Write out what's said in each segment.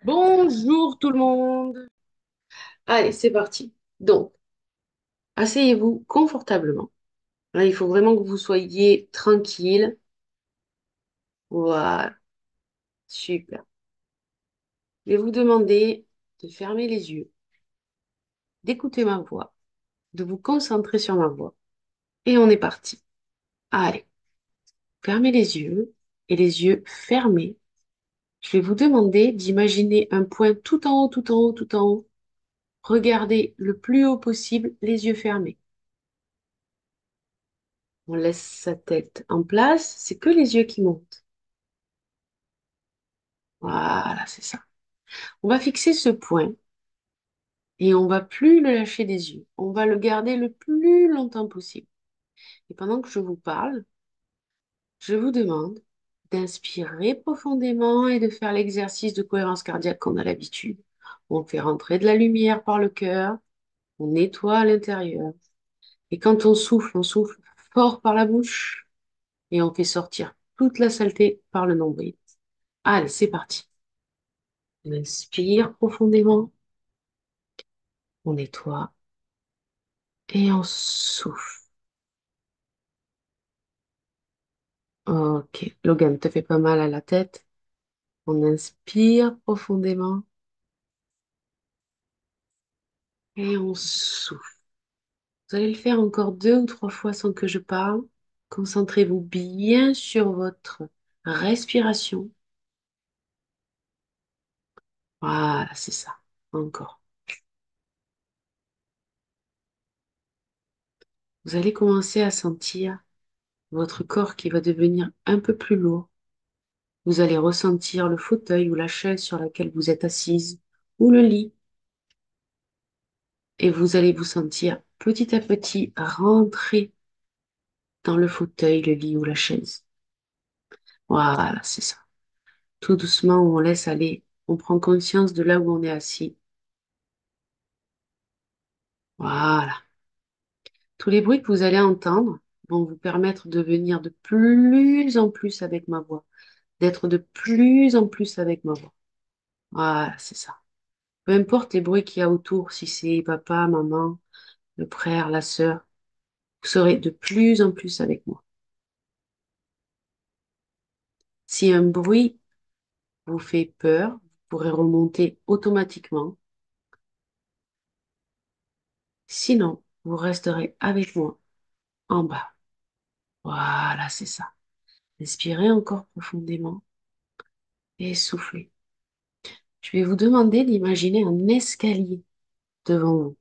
Bonjour tout le monde. Allez, c'est parti. Donc, asseyez-vous confortablement. Là, il faut vraiment que vous soyez tranquille. Voilà, super. Je vais vous demander de fermer les yeux, d'écouter ma voix, de vous concentrer sur ma voix. Et on est parti. Allez, fermez les yeux et les yeux fermés. Je vais vous demander d'imaginer un point tout en haut, tout en haut, tout en haut. Regardez le plus haut possible, les yeux fermés. On laisse sa tête en place, c'est que les yeux qui montent. Voilà, c'est ça. On va fixer ce point et on va plus le lâcher des yeux. On va le garder le plus longtemps possible. Et pendant que je vous parle, je vous demande d'inspirer profondément et de faire l'exercice de cohérence cardiaque qu'on a l'habitude. On fait rentrer de la lumière par le cœur, on nettoie à l'intérieur. Et quand on souffle fort par la bouche et on fait sortir toute la saleté par le nombril. Allez, c'est parti. On inspire profondément, on nettoie et on souffle. Ok, Logan, te fait pas mal à la tête. On inspire profondément et on souffle. Vous allez le faire encore 2 ou 3 fois sans que je parle. Concentrez-vous bien sur votre respiration. Voilà, c'est ça. Encore. Vous allez commencer à sentir votre corps qui va devenir un peu plus lourd. Vous allez ressentir le fauteuil ou la chaise sur laquelle vous êtes assise ou le lit. Et vous allez vous sentir petit à petit rentrer dans le fauteuil, le lit ou la chaise. Voilà, c'est ça. Tout doucement, on laisse aller. On prend conscience de là où on est assis. Voilà. Tous les bruits que vous allez entendre vont vous permettre de venir de plus en plus avec ma voix, d'être de plus en plus avec ma voix. Voilà, c'est ça. Peu importe les bruits qu'il y a autour, si c'est papa, maman, le frère, la sœur, vous serez de plus en plus avec moi. Si un bruit vous fait peur, vous pourrez remonter automatiquement. Sinon, vous resterez avec moi en bas. Voilà, c'est ça. Inspirez encore profondément et soufflez. Je vais vous demander d'imaginer un escalier devant vous.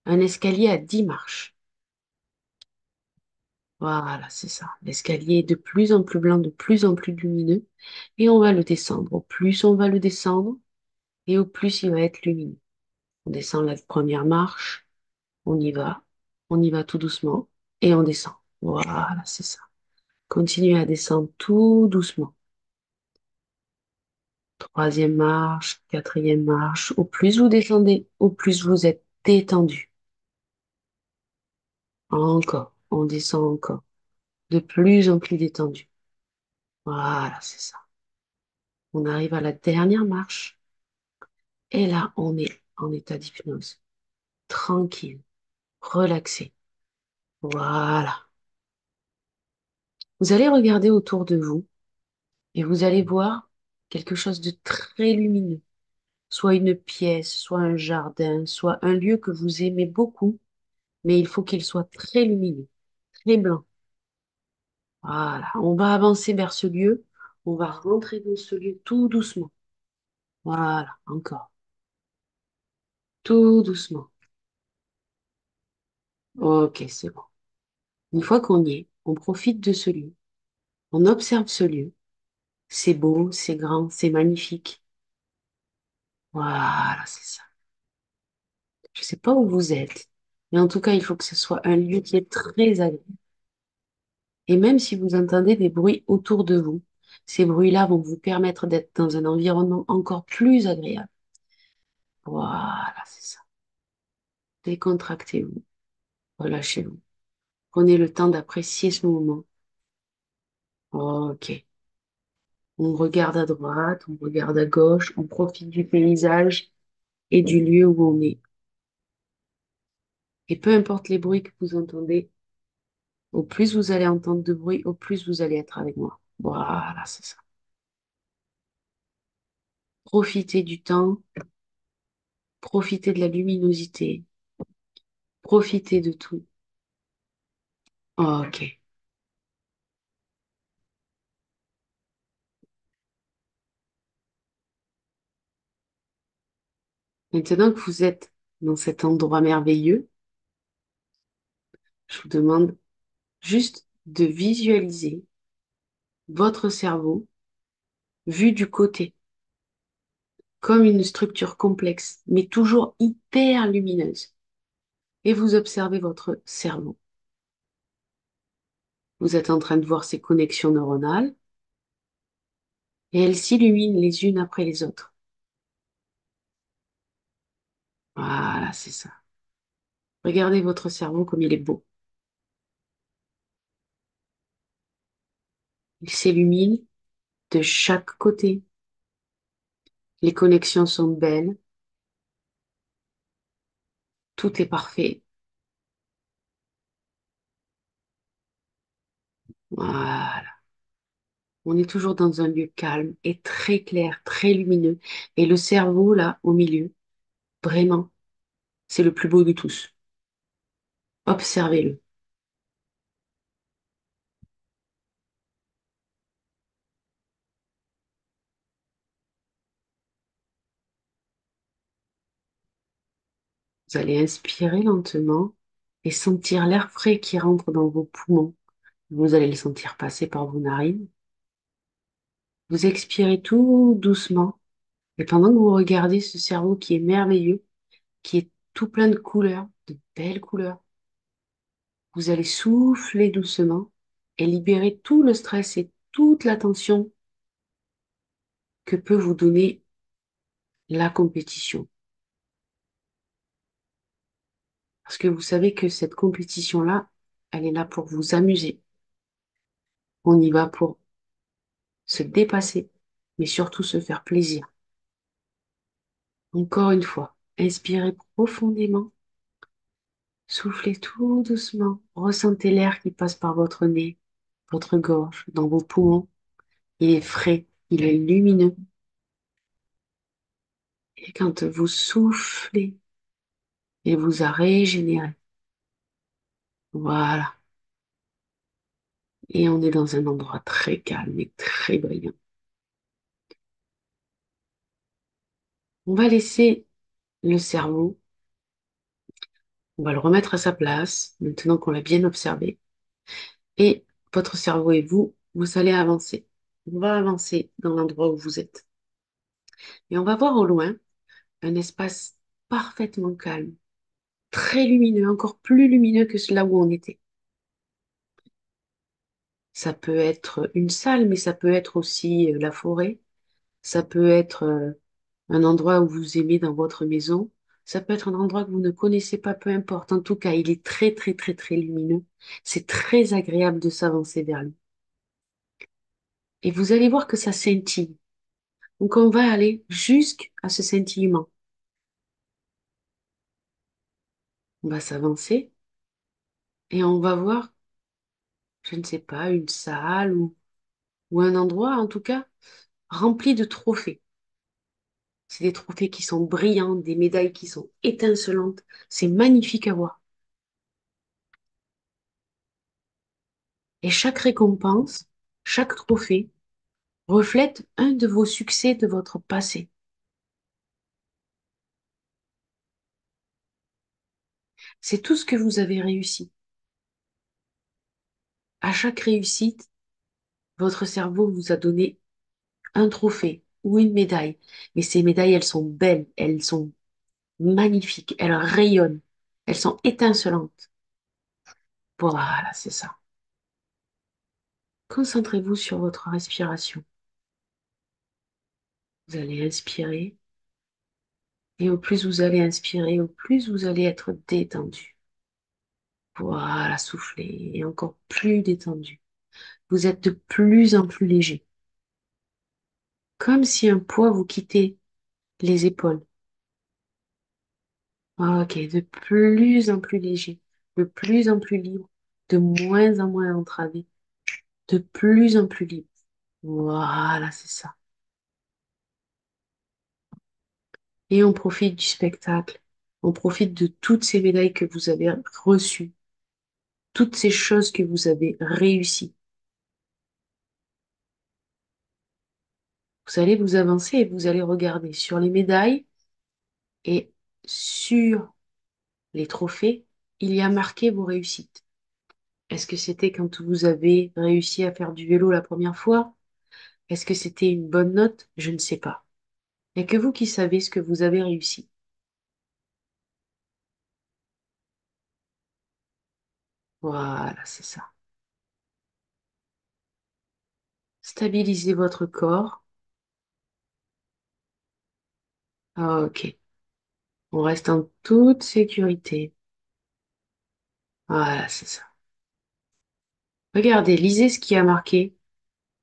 Un escalier à 10 marches. Voilà, c'est ça. L'escalier est de plus en plus blanc, de plus en plus lumineux. Et on va le descendre. Au plus on va le descendre, et au plus il va être lumineux. On descend la première marche, on y va. On y va tout doucement et on descend. Voilà, c'est ça. Continuez à descendre tout doucement. Troisième marche, quatrième marche. Au plus vous descendez, au plus vous êtes détendu. Encore, on descend encore. De plus en plus détendu. Voilà, c'est ça. On arrive à la dernière marche. Et là, on est en état d'hypnose. Tranquille, relaxé. Voilà. Vous allez regarder autour de vous et vous allez voir quelque chose de très lumineux. Soit une pièce, soit un jardin, soit un lieu que vous aimez beaucoup, mais il faut qu'il soit très lumineux, très blanc. Voilà, on va avancer vers ce lieu, on va rentrer dans ce lieu tout doucement. Voilà, encore, tout doucement. Ok, c'est bon. Une fois qu'on y est, on profite de ce lieu, on observe ce lieu. C'est beau, c'est grand, c'est magnifique. Voilà, c'est ça. Je sais pas où vous êtes, mais en tout cas, il faut que ce soit un lieu qui est très agréable. Et même si vous entendez des bruits autour de vous, ces bruits-là vont vous permettre d'être dans un environnement encore plus agréable. Voilà, c'est ça. Décontractez-vous, relâchez-vous. Prenez le temps d'apprécier ce moment. Ok. On regarde à droite, on regarde à gauche, on profite du paysage et du lieu où on est. Et peu importe les bruits que vous entendez, au plus vous allez entendre de bruit, au plus vous allez être avec moi. Voilà, c'est ça. Profitez du temps, profitez de la luminosité, profitez de tout. Ok. Maintenant que vous êtes dans cet endroit merveilleux, je vous demande juste de visualiser votre cerveau vu du côté, comme une structure complexe, mais toujours hyper lumineuse. Et vous observez votre cerveau. Vous êtes en train de voir ces connexions neuronales et elles s'illuminent les unes après les autres. Voilà, c'est ça. Regardez votre cerveau comme il est beau. Il s'illumine de chaque côté. Les connexions sont belles. Tout est parfait. Voilà. On est toujours dans un lieu calme et très clair, très lumineux. Et le cerveau, là, au milieu, vraiment, c'est le plus beau de tous. Observez-le. Vous allez inspirer lentement et sentir l'air frais qui rentre dans vos poumons. Vous allez le sentir passer par vos narines. Vous expirez tout doucement. Et pendant que vous regardez ce cerveau qui est merveilleux, qui est tout plein de couleurs, de belles couleurs, vous allez souffler doucement et libérer tout le stress et toute la tension que peut vous donner la compétition. Parce que vous savez que cette compétition-là, elle est là pour vous amuser. On y va pour se dépasser, mais surtout se faire plaisir. Encore une fois, inspirez profondément, soufflez tout doucement, ressentez l'air qui passe par votre nez, votre gorge, dans vos poumons. Il est frais, il est lumineux. Et quand vous soufflez, il vous a régénéré. Voilà. Et on est dans un endroit très calme et très brillant. On va laisser le cerveau, on va le remettre à sa place, maintenant qu'on l'a bien observé. Et votre cerveau et vous, vous allez avancer. On va avancer dans l'endroit où vous êtes. Et on va voir au loin un espace parfaitement calme, très lumineux, encore plus lumineux que là où on était. Ça peut être une salle, mais ça peut être aussi la forêt. Ça peut être un endroit où vous aimez dans votre maison. Ça peut être un endroit que vous ne connaissez pas, peu importe. En tout cas, il est très, très, très, très lumineux. C'est très agréable de s'avancer vers lui. Et vous allez voir que ça scintille. Donc, on va aller jusqu'à ce scintillement. On va s'avancer et on va voir, je ne sais pas, une salle ou un endroit, en tout cas, rempli de trophées. C'est des trophées qui sont brillants, des médailles qui sont étincelantes. C'est magnifique à voir. Et chaque récompense, chaque trophée reflète un de vos succès de votre passé. C'est tout ce que vous avez réussi. À chaque réussite, votre cerveau vous a donné un trophée ou une médaille. Mais ces médailles, elles sont belles, elles sont magnifiques, elles rayonnent, elles sont étincelantes. Voilà, c'est ça. Concentrez-vous sur votre respiration. Vous allez inspirer et au plus vous allez inspirer, au plus vous allez être détendu. Voilà, soufflez et encore plus détendu. Vous êtes de plus en plus léger. comme si un poids vous quittait les épaules. Ok, de plus en plus léger, de plus en plus libre, de moins en moins entravé, de plus en plus libre. Voilà, c'est ça. Et on profite du spectacle. On profite de toutes ces médailles que vous avez reçues, toutes ces choses que vous avez réussies. Vous allez vous avancer et vous allez regarder sur les médailles et sur les trophées, il y a marqué vos réussites. Est-ce que c'était quand vous avez réussi à faire du vélo la première fois? Est-ce que c'était une bonne note? Je ne sais pas. Il n'y a que vous qui savez ce que vous avez réussi. Voilà, c'est ça. Stabilisez votre corps. Ok. On reste en toute sécurité. Voilà, c'est ça. Regardez, lisez ce qui a marqué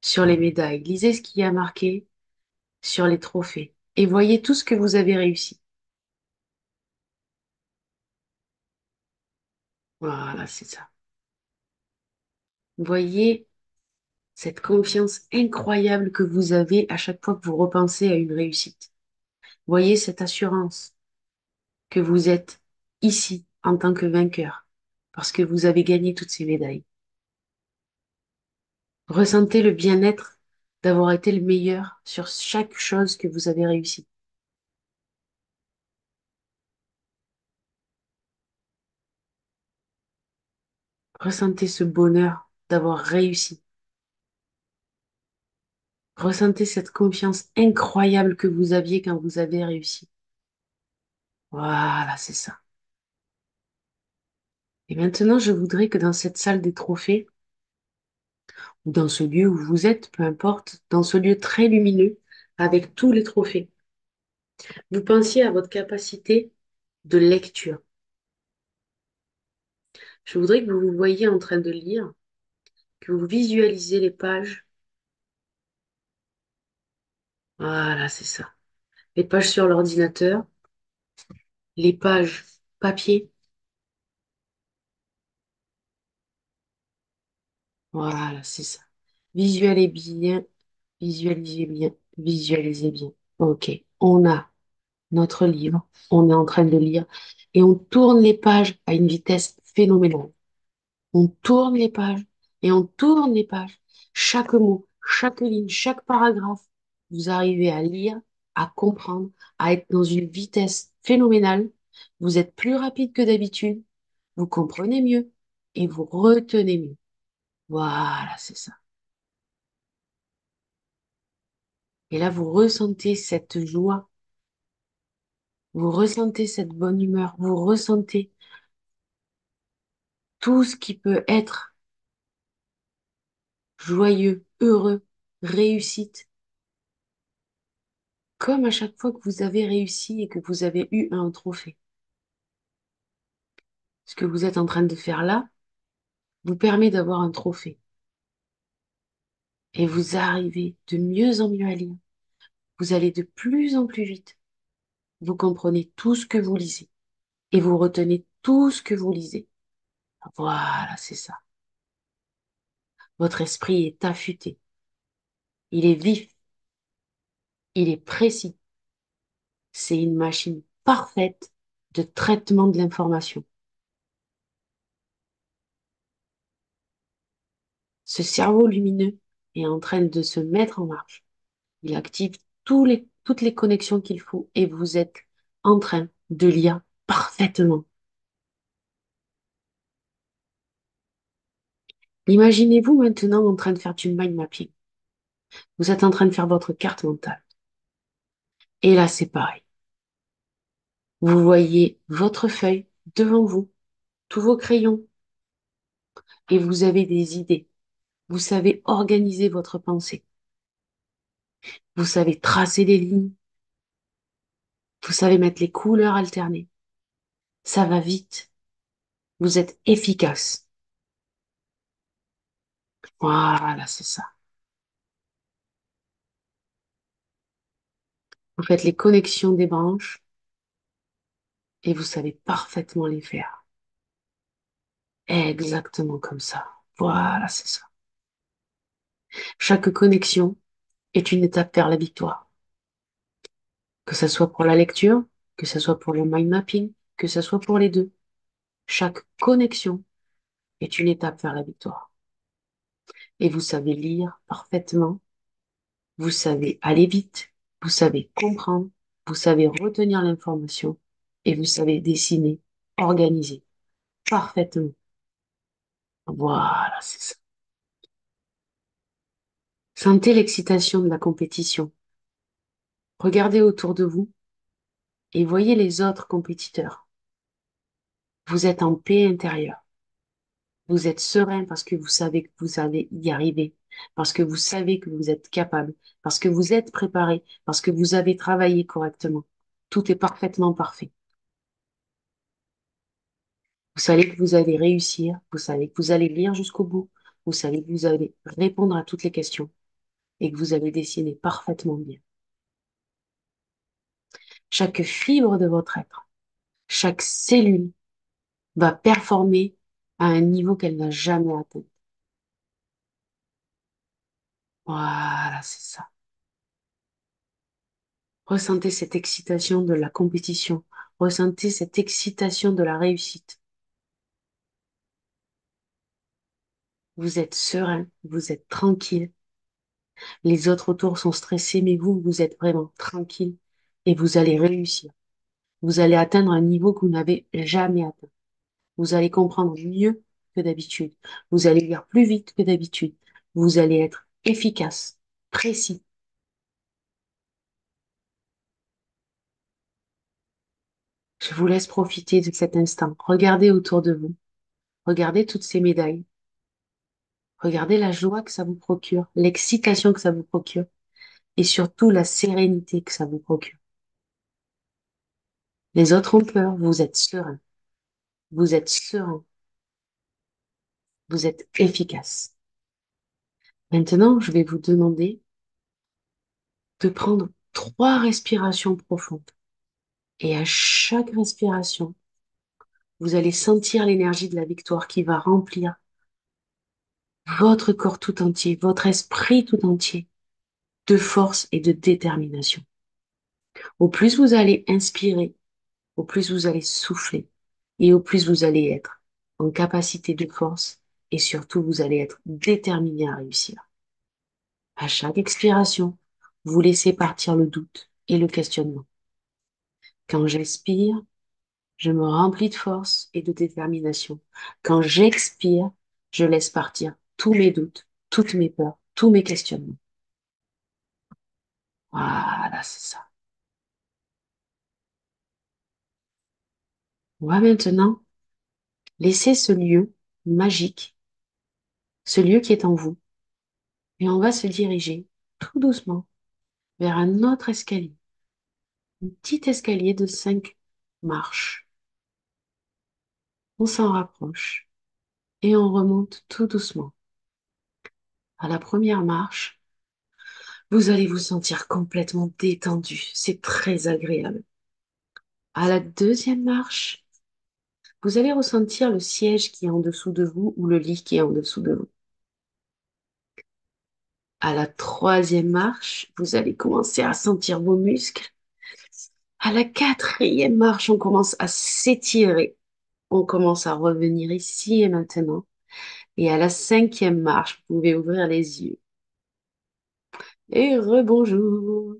sur les médailles. Lisez ce qui a marqué sur les trophées. Et voyez tout ce que vous avez réussi. Voilà, c'est ça. Voyez cette confiance incroyable que vous avez à chaque fois que vous repensez à une réussite. Voyez cette assurance que vous êtes ici en tant que vainqueur parce que vous avez gagné toutes ces médailles. Ressentez le bien-être d'avoir été le meilleur sur chaque chose que vous avez réussi. Ressentez ce bonheur d'avoir réussi. Ressentez cette confiance incroyable que vous aviez quand vous avez réussi. Voilà, c'est ça. Et maintenant, je voudrais que dans cette salle des trophées, ou dans ce lieu où vous êtes, peu importe, dans ce lieu très lumineux, avec tous les trophées, vous pensiez à votre capacité de lecture. Je voudrais que vous vous voyiez en train de lire, que vous visualisez les pages. Voilà, c'est ça. Les pages sur l'ordinateur, les pages papier. Voilà, c'est ça. Visualisez bien, visualisez bien, visualisez bien. Ok, on a notre livre, on est en train de lire et on tourne les pages à une vitesse phénoménale. On tourne les pages et on tourne les pages. Chaque mot, chaque ligne, chaque paragraphe, vous arrivez à lire, à comprendre, à être dans une vitesse phénoménale. Vous êtes plus rapide que d'habitude, vous comprenez mieux et vous retenez mieux. Voilà, c'est ça. Et là, vous ressentez cette joie, vous ressentez cette bonne humeur, vous ressentez tout ce qui peut être joyeux, heureux, réussite, comme à chaque fois que vous avez réussi et que vous avez eu un trophée. Ce que vous êtes en train de faire là vous permet d'avoir un trophée. Et vous arrivez de mieux en mieux à lire. Vous allez de plus en plus vite. Vous comprenez tout ce que vous lisez. Et vous retenez tout ce que vous lisez. Voilà, c'est ça. Votre esprit est affûté. Il est vif. Il est précis. C'est une machine parfaite de traitement de l'information. Ce cerveau lumineux est en train de se mettre en marche. Il active toutes les connexions qu'il faut et vous êtes en train de lire parfaitement. Imaginez-vous maintenant en train de faire du mind mapping. Vous êtes en train de faire votre carte mentale. Et là, c'est pareil. Vous voyez votre feuille devant vous, tous vos crayons, et vous avez des idées. Vous savez organiser votre pensée. Vous savez tracer des lignes. Vous savez mettre les couleurs alternées. Ça va vite. Vous êtes efficace. Voilà, c'est ça. Vous faites les connexions des branches et vous savez parfaitement les faire. Exactement comme ça. Voilà, c'est ça. Chaque connexion est une étape vers la victoire. Que ce soit pour la lecture, que ce soit pour le mind mapping, que ce soit pour les deux. Chaque connexion est une étape vers la victoire. Et vous savez lire parfaitement, vous savez aller vite, vous savez comprendre, vous savez retenir l'information et vous savez dessiner, organiser parfaitement. Voilà, c'est ça. Sentez l'excitation de la compétition. Regardez autour de vous et voyez les autres compétiteurs. Vous êtes en paix intérieure. Vous êtes serein parce que vous savez que vous allez y arriver, parce que vous savez que vous êtes capable, parce que vous êtes préparé, parce que vous avez travaillé correctement. Tout est parfaitement parfait. Vous savez que vous allez réussir, vous savez que vous allez lire jusqu'au bout, vous savez que vous allez répondre à toutes les questions et que vous allez dessiner parfaitement bien. Chaque fibre de votre être, chaque cellule va performer à un niveau qu'elle n'a jamais atteint. Voilà, c'est ça. Ressentez cette excitation de la compétition. Ressentez cette excitation de la réussite. Vous êtes serein, vous êtes tranquille. Les autres autour sont stressés, mais vous, vous êtes vraiment tranquille et vous allez réussir. Vous allez atteindre un niveau que vous n'avez jamais atteint. Vous allez comprendre mieux que d'habitude. Vous allez lire plus vite que d'habitude. Vous allez être efficace, précis. Je vous laisse profiter de cet instant. Regardez autour de vous. Regardez toutes ces médailles. Regardez la joie que ça vous procure, l'excitation que ça vous procure et surtout la sérénité que ça vous procure. Les autres ont peur, vous êtes serein. Vous êtes serein. Vous êtes efficace. Maintenant, je vais vous demander de prendre 3 respirations profondes. Et à chaque respiration, vous allez sentir l'énergie de la victoire qui va remplir votre corps tout entier, votre esprit tout entier de force et de détermination. Au plus vous allez inspirer, au plus vous allez souffler et au plus vous allez être en capacité de force et surtout vous allez être déterminé à réussir. À chaque expiration, vous laissez partir le doute et le questionnement. Quand j'expire, je me remplis de force et de détermination. Quand j'expire, je laisse partir tous mes doutes, toutes mes peurs, tous mes questionnements. Voilà, c'est ça. On va maintenant laisser ce lieu magique, ce lieu qui est en vous, et on va se diriger tout doucement vers un autre escalier, un petit escalier de 5 marches. On s'en rapproche et on remonte tout doucement. À la première marche, vous allez vous sentir complètement détendu. C'est très agréable. À la deuxième marche, vous allez ressentir le siège qui est en dessous de vous ou le lit qui est en dessous de vous. À la troisième marche, vous allez commencer à sentir vos muscles. À la quatrième marche, on commence à s'étirer. On commence à revenir ici et maintenant. Et à la cinquième marche, vous pouvez ouvrir les yeux. Et rebonjour.